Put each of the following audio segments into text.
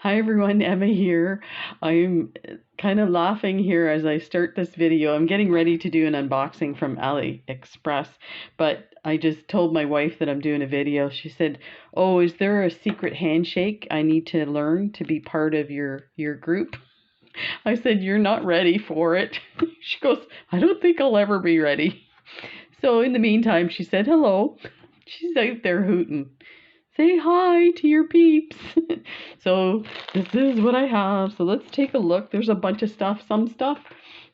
Hi everyone, Emma here. I'm kind of laughing here as I start this video. I'm getting ready to do an unboxing from AliExpress, but I just told my wife that I'm doing a video. She said, "Oh, is there a secret handshake I need to learn to be part of your group?" I said, "You're not ready for it." She goes, "I don't think I'll ever be ready." So in the meantime, she said, "Hello." She's out there hooting. Say hi to your peeps. So this is what I have. So let's take a look. There's a bunch of stuff. Some stuff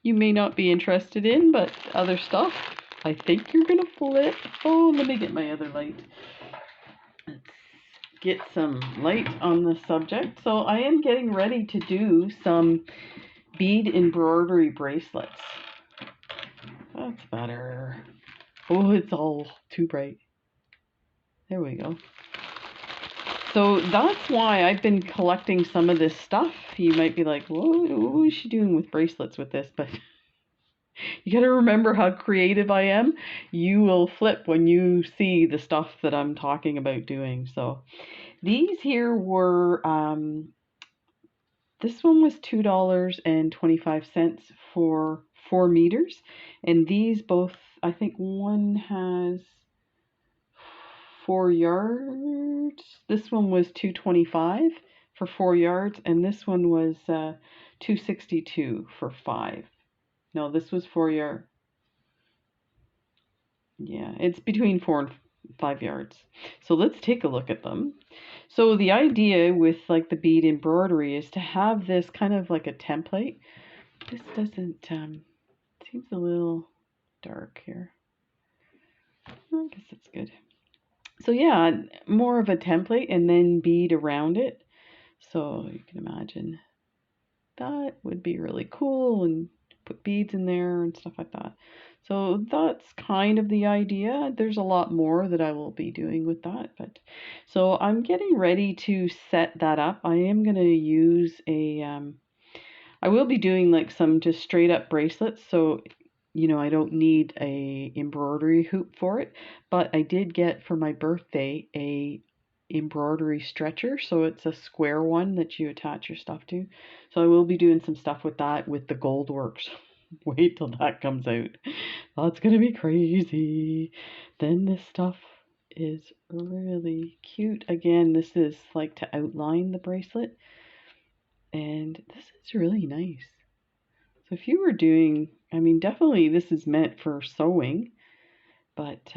you may not be interested in, but other stuff I think you're gonna flip. Oh, let me get my other light. Let's get some light on the subject. So I am getting ready to do some bead embroidery bracelets. That's better. Oh, it's all too bright. There we go. So that's why I've been collecting some of this stuff. You might be like, what is she doing with bracelets with this? But you got to remember how creative I am. You will flip when you see the stuff that I'm talking about doing. So these here were, this one was $2.25 for 4 meters. And these both, I think one has 4 yards. This one was $2.25 for 4 yards, and this one was $2.62 for 5. No, this was 4 yard. Yeah, it's between 4 and 5 yards. So let's take a look at them. So the idea with like the bead embroidery is to have this kind of like a template. This doesn't seems a little dark here. I guess it's good. So yeah, more of a template and then bead around it. So you can imagine that would be really cool and put beads in there and stuff like that. So that's kind of the idea. There's a lot more that I will be doing with that, but so I'm getting ready to set that up. I am going to use a I will be doing like some just straight up bracelets, so you know I don't need a embroidery hoop for it, but I did get for my birthday a embroidery stretcher, so it's a square one that you attach your stuff to. So I will be doing some stuff with that with the gold works. Wait till that comes out. That's gonna be crazy. Then this stuff is really cute. Again, this is like to outline the bracelet, and this is really nice. So if you were doing, I mean, definitely this is meant for sewing, but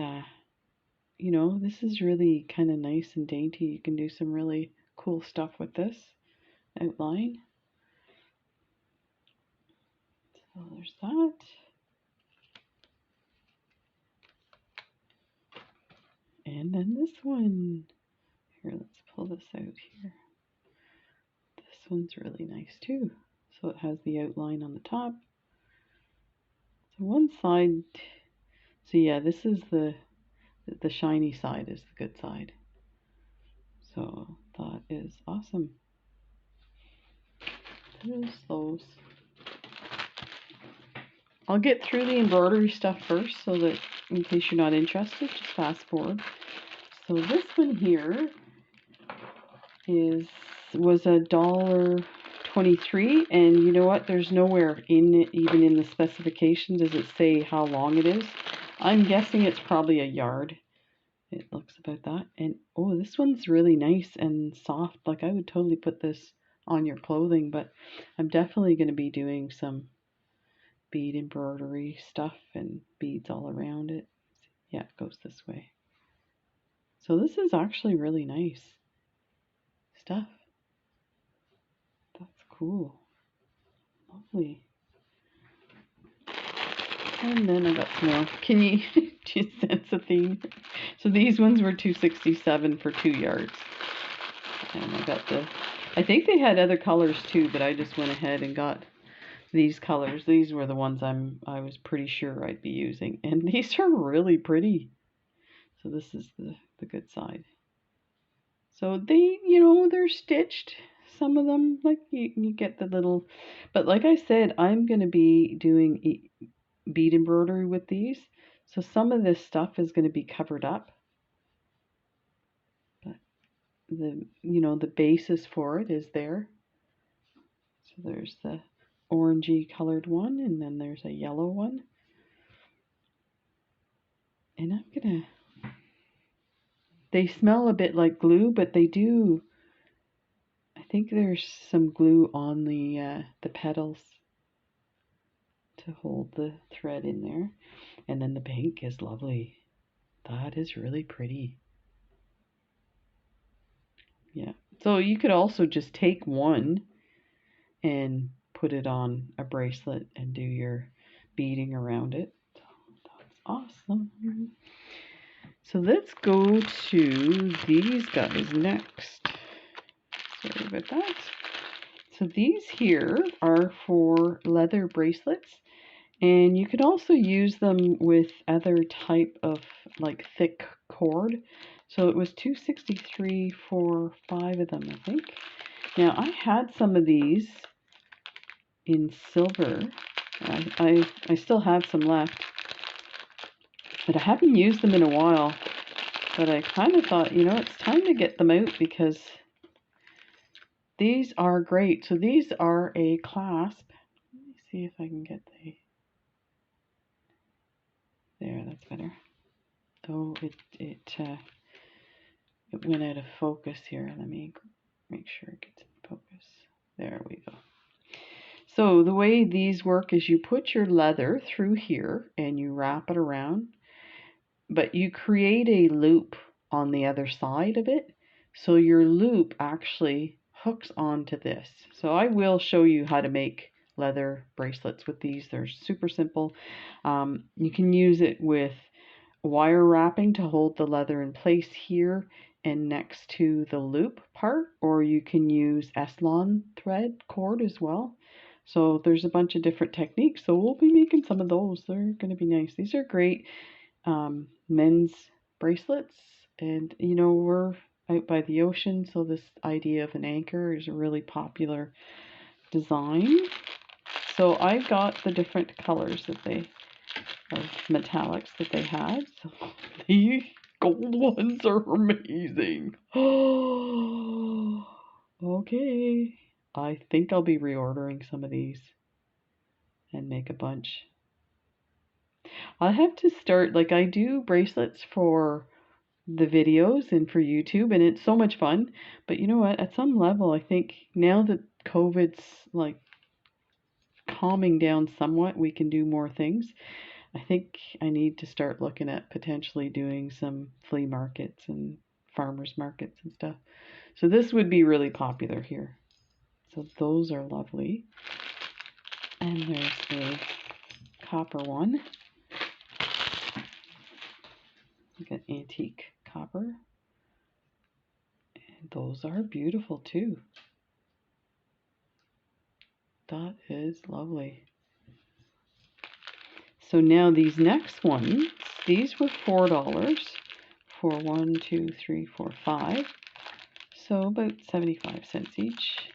you know, this is really kind of nice and dainty. You can do some really cool stuff with this outline. So there's that. And then this one. Here, let's pull this out here. This one's really nice too. So it has the outline on the top. So one side, so yeah, this is the shiny side is the good side. So that is awesome. There's those. I'll get through the embroidery stuff first so that in case you're not interested, just fast forward. So this one here was $1.23, and you know what? There's nowhere even in the specification does it say how long it is. I'm guessing it's probably a yard. It looks about that. And oh, this one's really nice and soft. Like I would totally put this on your clothing, but I'm definitely going to be doing some bead embroidery stuff and beads all around it. Yeah, it goes this way. So this is actually really nice stuff. That's cool. Lovely. And then I got some more. Can you do you sense a theme? So these ones were $2.67 for 2 yards. And I got I think they had other colors too, but I just went ahead and got these colors. These were the ones I was pretty sure I'd be using. And these are really pretty. So this is the good side. So they, you know, they're stitched. Some of them, like you get the little, but like I said, I'm going to be doing bead embroidery with these. So some of this stuff is going to be covered up. But the basis for it is there. So there's the orangey colored one, and then there's a yellow one. And they smell a bit like glue, but they do, I think there's some glue on the petals to hold the thread in there. And then the pink is lovely. That is really pretty. Yeah. So you could also just take one and put it on a bracelet and do your beading around it. That's awesome. So let's go to these guys next. Sorry about that. So these here are for leather bracelets, and you could also use them with other type of like thick cord. So it was $2.63 for 5 of them, I think. Now I had some of these in silver. I still have some left, but I haven't used them in a while. But I kind of thought, it's time to get them out because these are great. So these are a clasp. Let me see if I can get there, that's better. Oh, it went out of focus here. Let me make sure it gets in focus. There we go. So the way these work is you put your leather through here and you wrap it around, but you create a loop on the other side of it. So your loop actually hooks onto this. So I will show you how to make leather bracelets with these. They're super simple. You can use it with wire wrapping to hold the leather in place here and next to the loop part, or you can use Eslon thread cord as well. So there's a bunch of different techniques. So we'll be making some of those. They're going to be nice. These are great men's bracelets, and we're out by the ocean, so this idea of an anchor is a really popular design. So I got the different colors of metallics that they had. So these gold ones are amazing. Oh, okay. I think I'll be reordering some of these and make a bunch. I'll have to start, like I do bracelets for the videos and for YouTube, and it's so much fun. But you know what? At some level, I think now that COVID's like calming down somewhat, we can do more things. I think I need to start looking at potentially doing some flea markets and farmers markets and stuff. So this would be really popular here. So those are lovely. And there's a copper one. Like an antique copper. And those are beautiful too. That is lovely. So now these next ones, these were $4 for 1, 2, 3, 4, 5. So about 75 cents each.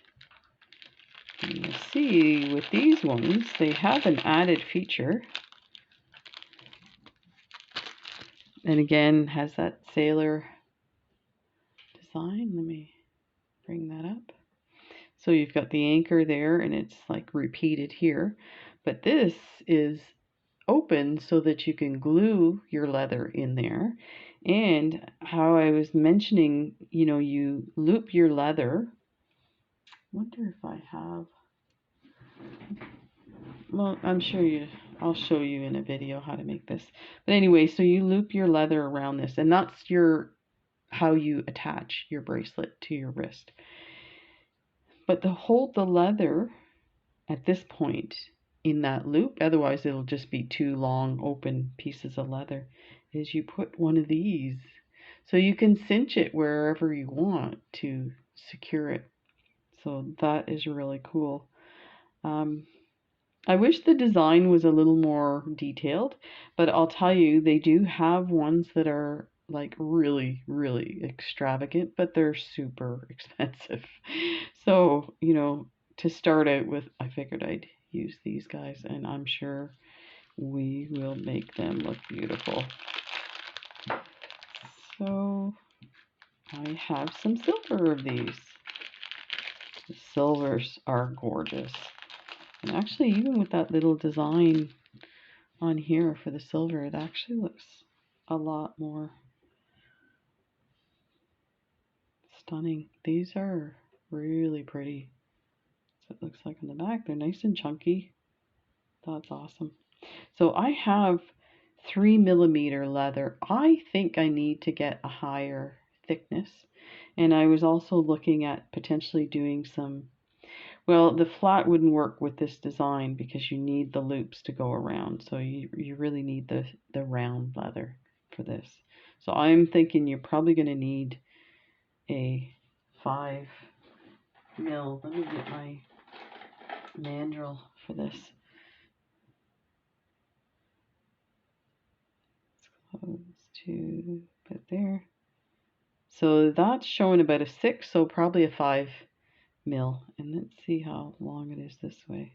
And you'll see with these ones, they have an added feature. And again, has that sailor design. Let me bring that up. So you've got the anchor there, and it's like repeated here. But this is open so that you can glue your leather in there. And how I was mentioning, you loop your leather. Wonder if I have, well, I'll show you in a video how to make this. But anyway, so you loop your leather around this, and that's how you attach your bracelet to your wrist. But to hold the leather at this point in that loop, otherwise it'll just be two long open pieces of leather, is you put one of these. So you can cinch it wherever you want to secure it. So that is really cool. I wish the design was a little more detailed, but I'll tell you, they do have ones that are like really, really extravagant, but they're super expensive. So, to start out with, I figured I'd use these guys, and I'm sure we will make them look beautiful. So I have some silver of these. The silvers are gorgeous. And actually, even with that little design on here for the silver, it actually looks a lot more stunning. These are really pretty. So it looks like on the back. They're nice and chunky. That's awesome. So I have 3mm leather. I think I need to get a higher thickness. And I was also looking at potentially doing some, well, the flat wouldn't work with this design because you need the loops to go around. So you really need the round leather for this. So I'm thinking you're probably going to need a 5mm. Let me get my mandrel for this. Close to put there. So that's showing about a 6, so probably a 5mm. And let's see how long it is this way.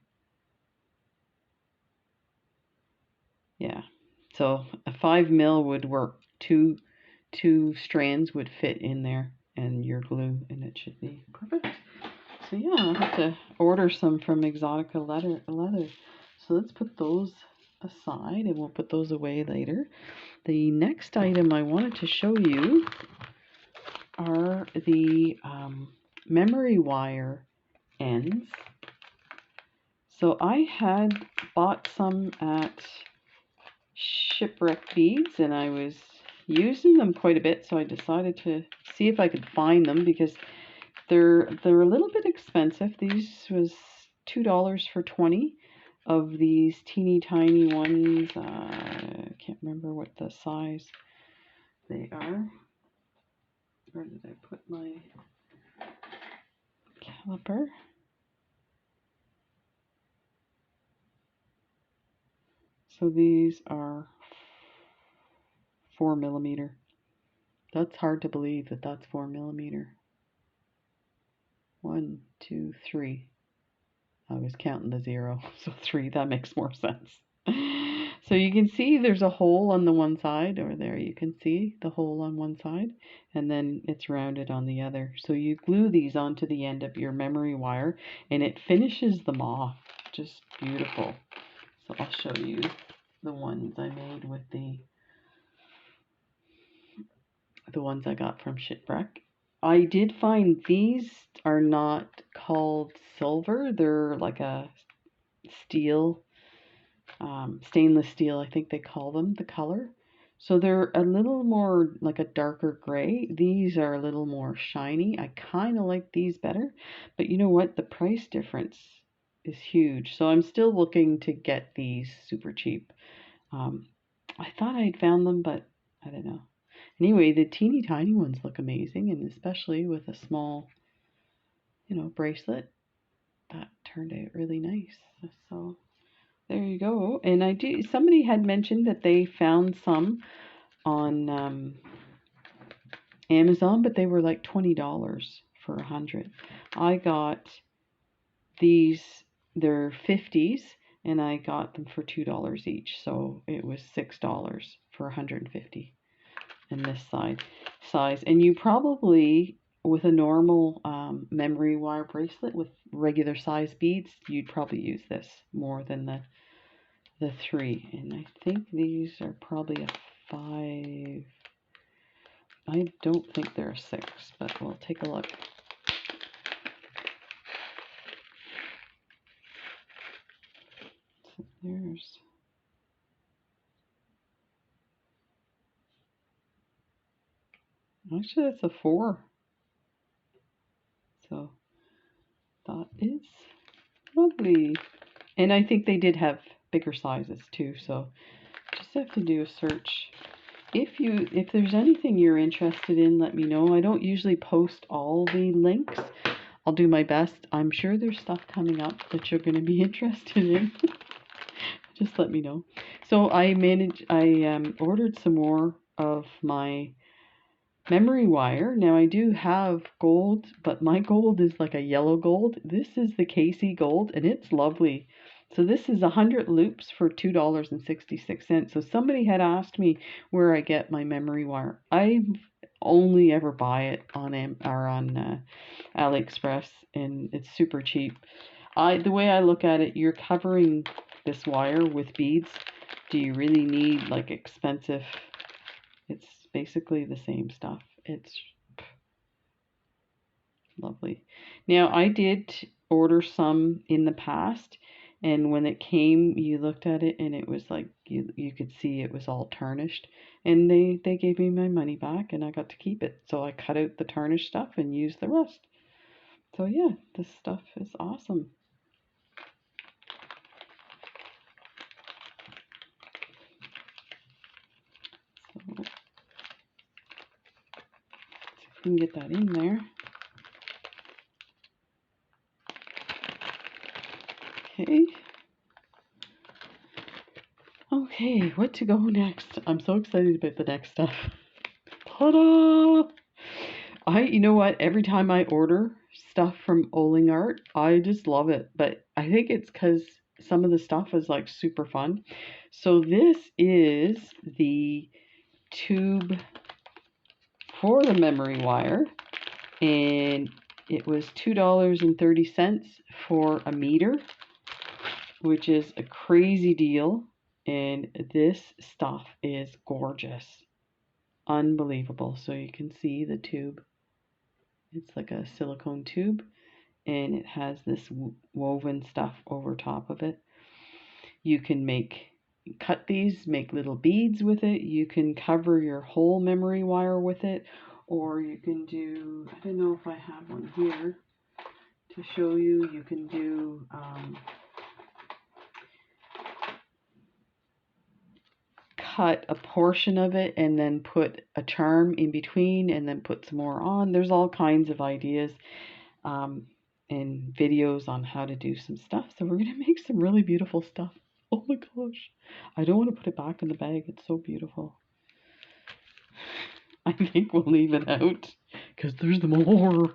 Yeah, so a 5mm would work. Two strands would fit in there, and your glue, and it should be perfect. So yeah, I'll have to order some from Exotica leather. So let's put those aside, and we'll put those away later. The next item I wanted to show you are the memory wire ends. So I had bought some at Shipwreck Beads, and I was using them quite a bit, so I decided to see if I could find them because they're a little bit expensive. These was $2 for 20 of these teeny tiny ones. I can't remember what the size they are. Where did I put my caliper? So these are 4mm. That's hard to believe that that's 4mm. 1, 2, 3. I was counting the 0, so 3, that makes more sense. So you can see there's a hole on the one side, or there you can see the hole on one side, and then it's rounded on the other. So you glue these onto the end of your memory wire, and it finishes them off just beautiful. So I'll show you the ones I made with the ones I got from Shipwreck. I did find these are not called silver. They're like a steel, stainless steel, I think they call them, the color. So they're a little more like a darker gray. These are a little more shiny. I kind of like these better. But you know what? The price difference is huge. So I'm still looking to get these super cheap. I thought I'd found them, but I don't know. Anyway, the teeny tiny ones look amazing, and especially with a small, bracelet, that turned out really nice. So there you go. And somebody had mentioned that they found some on Amazon, but they were like $20 for 100. I got these, they're 50s, and I got them for $2 each, so it was $6 for 150 in this size. And you probably, with a normal memory wire bracelet with regular size beads, you'd probably use this more than the 3. And I think these are probably a 5. I don't think they're a 6, but we'll take a look. So there's, actually that's a 4. So that is lovely. And I think they did have bigger sizes too, so just have to do a search. If there's anything you're interested in, let me know. I don't usually post all the links. I'll do my best. I'm sure there's stuff coming up that you're going to be interested in. Just let me know. So I ordered some more of my memory wire. Now I do have gold, but my gold is like a yellow gold. This is the Casey gold, and it's lovely. So this is 100 loops for $2.66. So somebody had asked me where I get my memory wire. only ever buy it on AliExpress, and it's super cheap. The way I look at it, you're covering this wire with beads. Do you really need like expensive? It's basically the same stuff. It's lovely. Now, I did order some in the past, and when it came, you looked at it and it was like you could see it was all tarnished. And they gave me my money back and I got to keep it. So I cut out the tarnished stuff and used the rest. So yeah, this stuff is awesome. So let's see if we can get that in there. Okay. Okay, what to go next? I'm so excited about the next stuff. Ta-da! You know what? Every time I order stuff from Oling Art, I just love it. But I think it's because some of the stuff is like super fun. So this is the tube for the memory wire, and it was $2.30 for a meter, which is a crazy deal. And this stuff is gorgeous. Unbelievable. So you can see the tube. It's like a silicone tube, and it has this woven stuff over top of it. You can cut these, make little beads with it. You can cover your whole memory wire with it, or you can do, I don't know if I have one here to show you. You can do cut a portion of it and then put a charm in between and then put some more on. There's all kinds of ideas and videos on how to do some stuff. So we're going to make some really beautiful stuff. Oh my gosh. I don't want to put it back in the bag. It's so beautiful. I think we'll leave it out because there's more.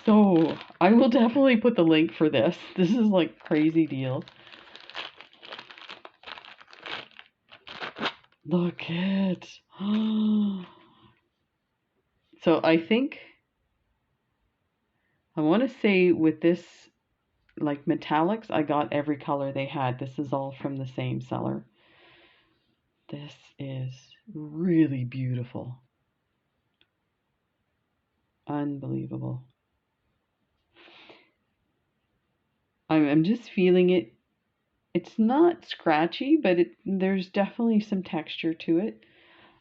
So I will definitely put the link for this. This is like crazy deal. Look it. So I think I want to say with this like metallics, I got every color they had. This is all from the same seller. This is really beautiful. Unbelievable. I'm just feeling it. It's not scratchy, but there's definitely some texture to it.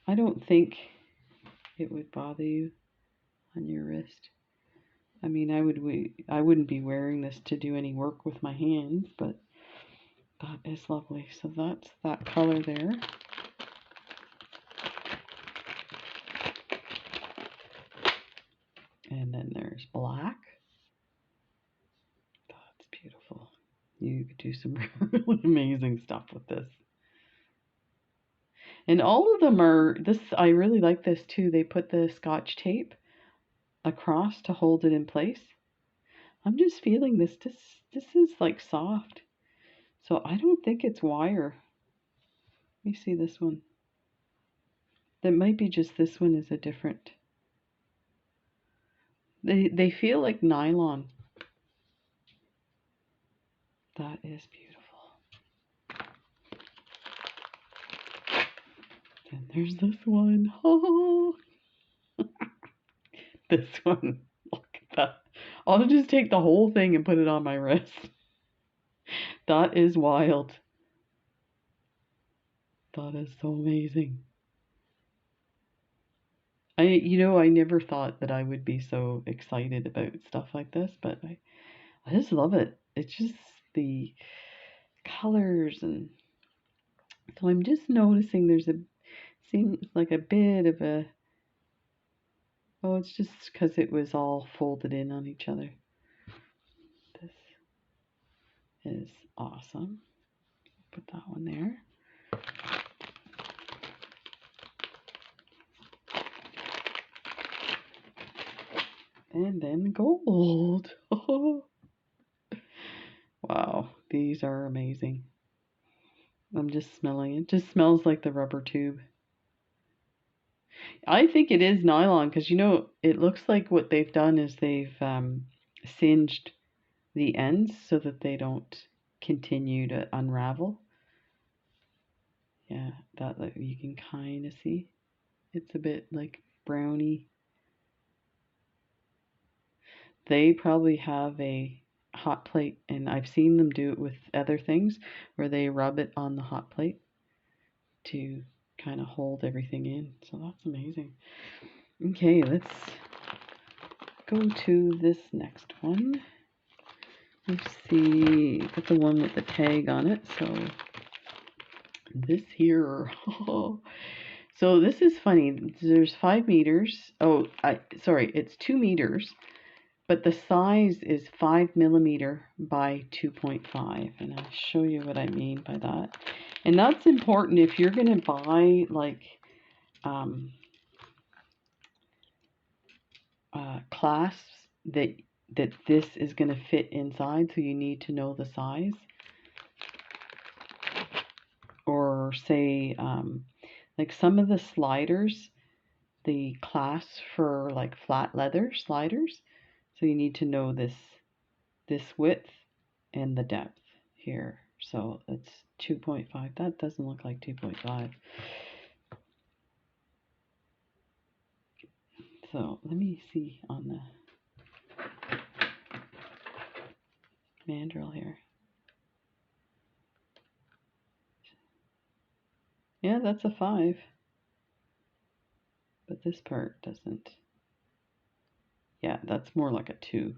I don't think it would bother you on your wrist. I mean, I wouldn't be wearing this to do any work with my hands, but that is lovely. So that's that color there. And then there's black. That's beautiful. You could do some really amazing stuff with this. And all of them are this. I really like this too. They put the scotch tape across to hold it in place. I'm just feeling this. This is like soft. So I don't think it's wire. Let me see this one. That might be just this one is a different. They feel like nylon. That is beautiful. Then there's this one. Oh, this one. Look at that. I'll just take the whole thing and put it on my wrist. That is wild. That is so amazing. I never thought that I would be so excited about stuff like this, but I just love it. It's just the colors, and so I'm just noticing seems like a bit of a, oh, it's just because it was all folded in on each other. This is awesome. Put that one there. And then gold. Oh. Wow, these are amazing. I'm just smelling it. It just smells like the rubber tube. I think it is nylon because, you know, it looks like what they've done is they've singed the ends so that they don't continue to unravel. Yeah, that like, you can kind of see. It's a bit like browny. They probably have a hot plate, and I've seen them do it with other things where they rub it on the hot plate to kind of hold everything in. So that's amazing. Okay, let's go to this next one. Let's see, got the one with the tag on it. So this here, so this is funny. There's 5 meters. Oh, sorry, it's 2 meters, but the size is 5 millimeter by 2.5, and I'll show you what I mean by that. And that's important if you're going to buy like clasps that this is going to fit inside, so you need to know the size. Or say like some of the sliders, the clasps for like flat leather sliders, so you need to know this width and the depth here. So it's 2.5. That doesn't look like 2.5. So let me see on the mandrel here. Yeah, that's a 5. But this part doesn't. Yeah, that's more like a 2.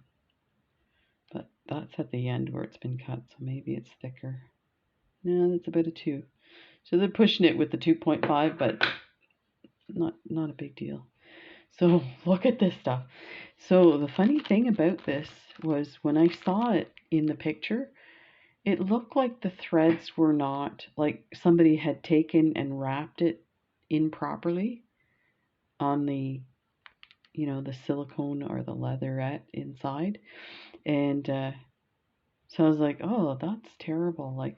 But that's at the end where it's been cut, so maybe it's thicker. No, that's about a 2. So they're pushing it with the 2.5, but not a big deal. So look at this stuff. So the funny thing about this was when I saw it in the picture, it looked like the threads were not, like somebody had taken and wrapped it improperly on the, you know, the silicone or the leatherette inside. And so I was like, oh, that's terrible. Like,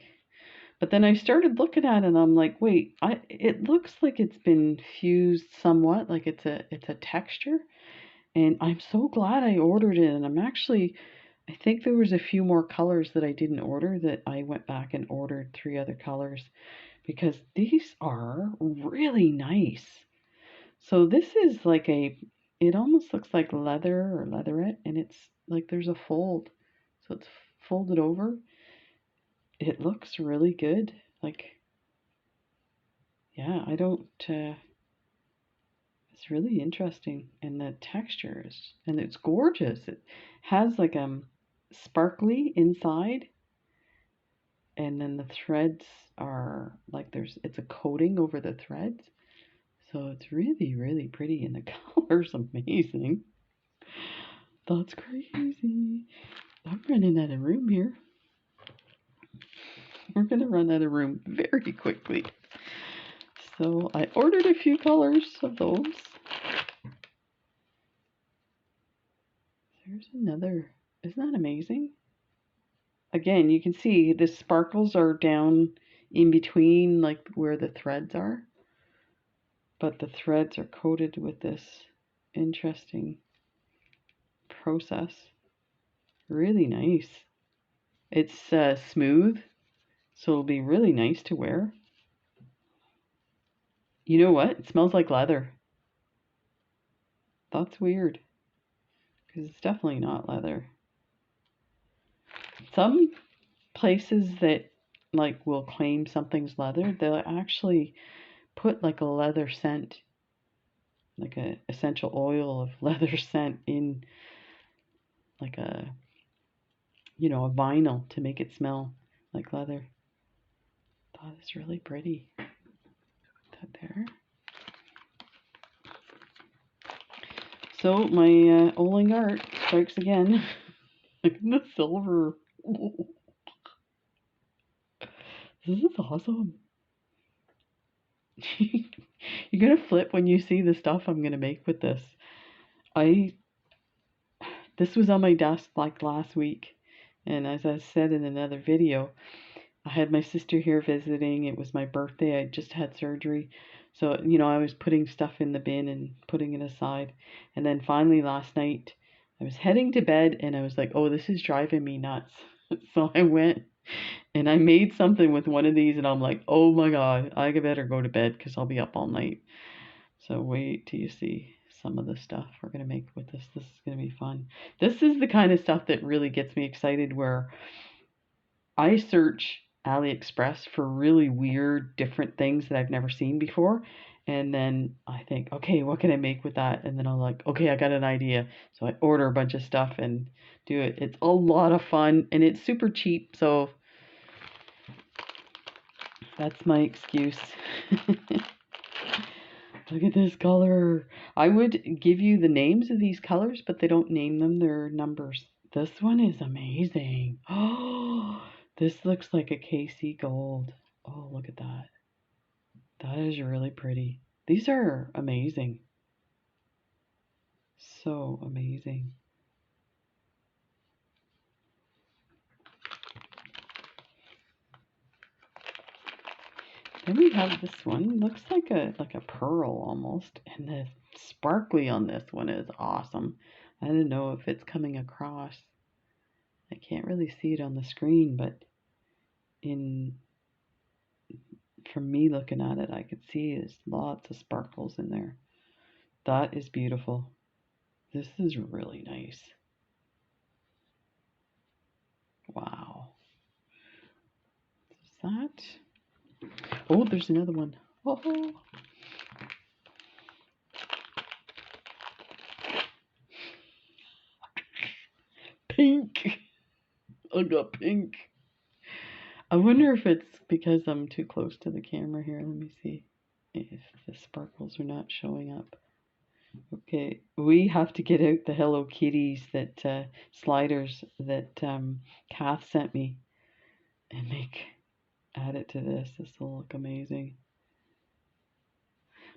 but then I started looking at it and I'm like, wait, it looks like it's been fused somewhat, like it's a texture. And I'm so glad I ordered it. And I think there was a few more colors that I didn't order that I went back and ordered 3 other colors because these are really nice. So this is like it almost looks like leather or leatherette, and it's like there's a fold. So it's folded over. It looks really good. Like, yeah, I don't, it's really interesting. And the textures, and it's gorgeous. It has like sparkly inside, and then the threads are like it's a coating over the threads. So it's really, really pretty, and the color's amazing. That's crazy. I'm running out of room here. We're going to run out of room very quickly. So I ordered a few colors of those. There's another. Isn't that amazing? Again, you can see the sparkles are down in between, like where the threads are. But the threads are coated with this interesting process. Really nice. It's smooth, so it'll be really nice to wear. You know what? It smells like leather. That's weird, because it's definitely not leather. Some places that like will claim something's leather, they'll actually put like a leather scent, like a essential oil of leather scent in like a, you know, a vinyl to make it smell like leather. That is really pretty. Put that there. So my Oling art strikes again. Look at the silver. This is awesome. You're gonna flip when you see the stuff I'm gonna make with this. This was on my desk like last week, and as I said in another video, I had my sister here visiting. It was my birthday. I just had surgery, So, you know, I was putting stuff in the bin and putting it aside. And then finally last night, I was heading to bed and I was like, oh, this is driving me nuts. So I went and I made something with one of these and I'm like, oh my God, I better go to bed because I'll be up all night. So wait till you see some of the stuff we're going to make with this. This is going to be fun. This is the kind of stuff that really gets me excited, where I search AliExpress for really weird, different things that I've never seen before. And then I think, okay, what can I make with that? And then I'm like, okay, I got an idea. So I order a bunch of stuff and do it. It's a lot of fun and it's super cheap. So that's my excuse. Look at this color. I would give you the names of these colors, but they don't name them. They're numbers. This one is amazing. Oh, this looks like a KC gold. Oh, look at that. That is really pretty. These are amazing. So amazing. Then we have this one. Looks like a pearl almost. And the sparkly on this one is awesome. I don't know if it's coming across. I can't really see it on the screen, but from me looking at it, I could see there's lots of sparkles in there. That is beautiful. This is really nice. Wow. Is that? Oh, there's another one. Oh. Pink. I got pink. I wonder if it's because I'm too close to the camera here. Let me see if the sparkles are not showing up. Okay, we have to get out the Hello Kitties that sliders that Kath sent me and add it to this. This will look amazing.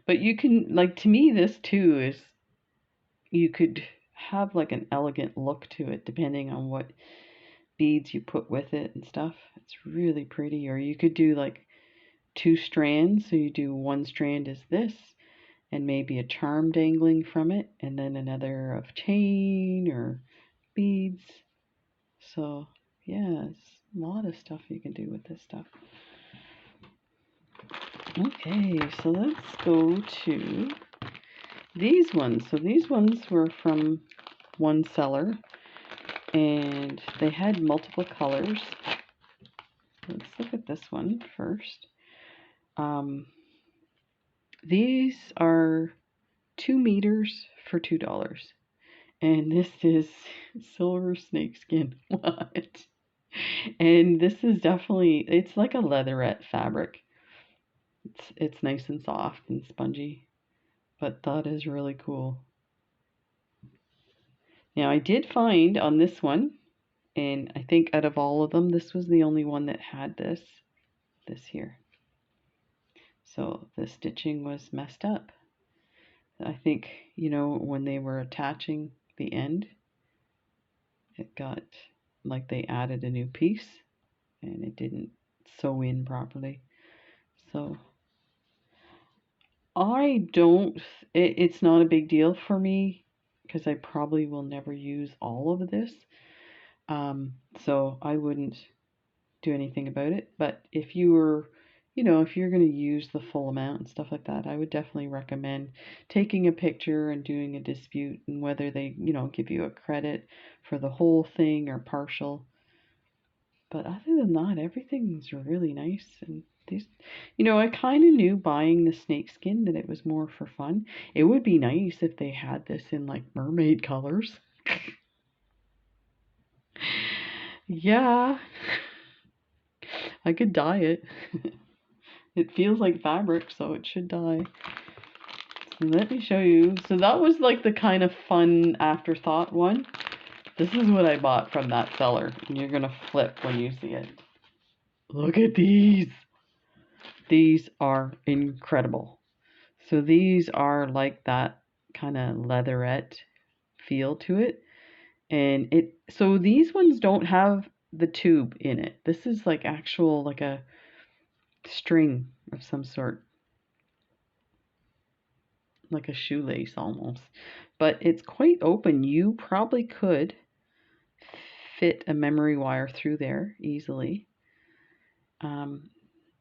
But you can, like, to me, this too is, you could have like an elegant look to it depending on what beads you put with it and stuff. It's really pretty. Or you could do like 2 strands. So you do one strand is this, and maybe a charm dangling from it, and then another of chain or beads. So yeah, it's a lot of stuff you can do with this stuff. Okay, so let's go to these ones. So these ones were from one seller and they had multiple colors. Let's look at this one first. These are 2 meters for $2. And this is silver snakeskin. What? And this is definitely, it's like a leatherette fabric. It's nice and soft and spongy, but that is really cool. Now I did find on this one, and I think out of all of them, this was the only one that had this here. So the stitching was messed up. I think, you know, when they were attaching the end, it got like they added a new piece and it didn't sew in properly. So it's not a big deal for me because I probably will never use all of this. So I wouldn't do anything about it. But if you were, you know, if you're going to use the full amount and stuff like that, I would definitely recommend taking a picture and doing a dispute, and whether they, you know, give you a credit for the whole thing or partial. But other than that, everything's really nice. And these, you know, I kind of knew buying the snakeskin that it was more for fun. It would be nice if they had this in like mermaid colors. Yeah, I could dye it. It feels like fabric, so it should dye. So let me show you. So that was like the kind of fun afterthought one. This is what I bought from that seller, and you're gonna flip when you see it. Look at these. These are incredible. So these are like that kind of leatherette feel to it. And so these ones don't have the tube in it. This is like actual, like a string of some sort. like a shoelace almost. But it's quite open. You probably could fit a memory wire through there easily.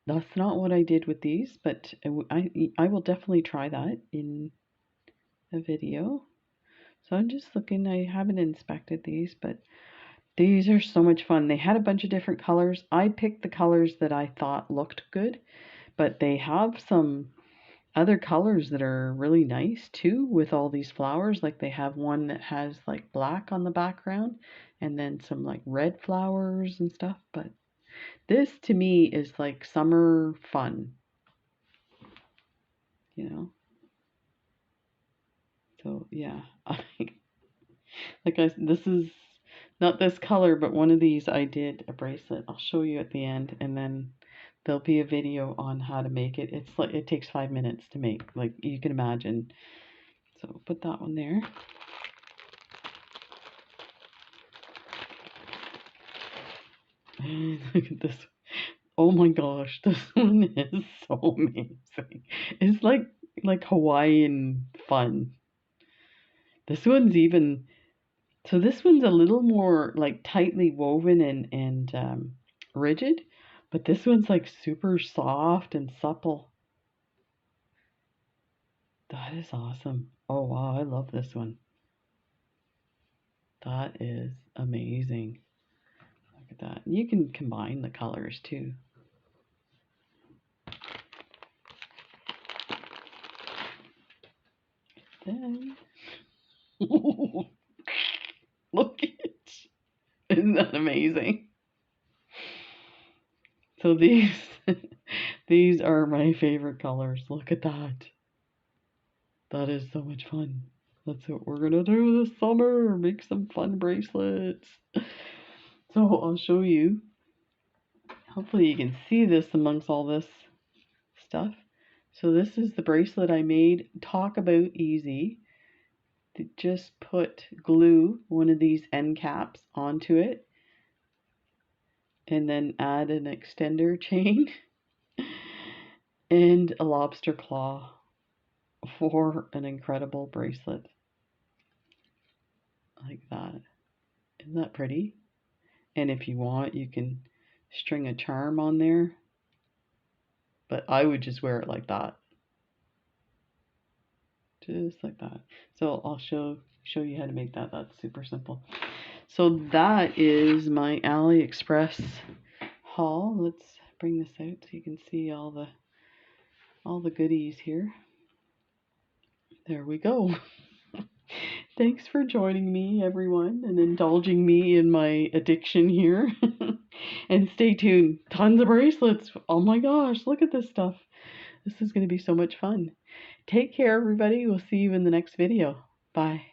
That's not what I did with these, but I will definitely try that in a video. So I'm just looking, I haven't inspected these, but these are so much fun. They had a bunch of different colors. I picked the colors that I thought looked good, but they have some other colors that are really nice too with all these flowers. Like they have one that has like black on the background and then some like red flowers and stuff. But this to me is like summer fun, you know? So yeah, this is not this color, but one of these I did a bracelet. I'll show you at the end, and then there'll be a video on how to make it. It's like it takes 5 minutes to make, like you can imagine. So put that one there. And look at this. Oh my gosh, this one is so amazing. It's like Hawaiian fun. This one's even so this one's a little more like tightly woven and rigid, but this one's like super soft and supple. That is awesome. Oh wow, I love this one. That is amazing. Look at that. You can combine the colors too. Then look at it. Isn't that amazing? So these these are my favorite colors. Look at that. That is so much fun. That's what we're gonna do this summer. Make some fun bracelets. So I'll show you. Hopefully you can see this amongst all this stuff. So this is the bracelet I made. Talk about easy. To just put glue one of these end caps onto it and then add an extender chain and a lobster claw for an incredible bracelet. Like that. Isn't that pretty? And if you want, you can string a charm on there. But I would just wear it like that. Just like that. So I'll show you how to make that. That's super simple. So that is my AliExpress haul. Let's bring this out so you can see all the goodies here. There we go. Thanks for joining me, everyone, and indulging me in my addiction here. And stay tuned. Tons of bracelets. Oh my gosh, look at this stuff. This is going to be so much fun. Take care, everybody. We'll see you in the next video. Bye.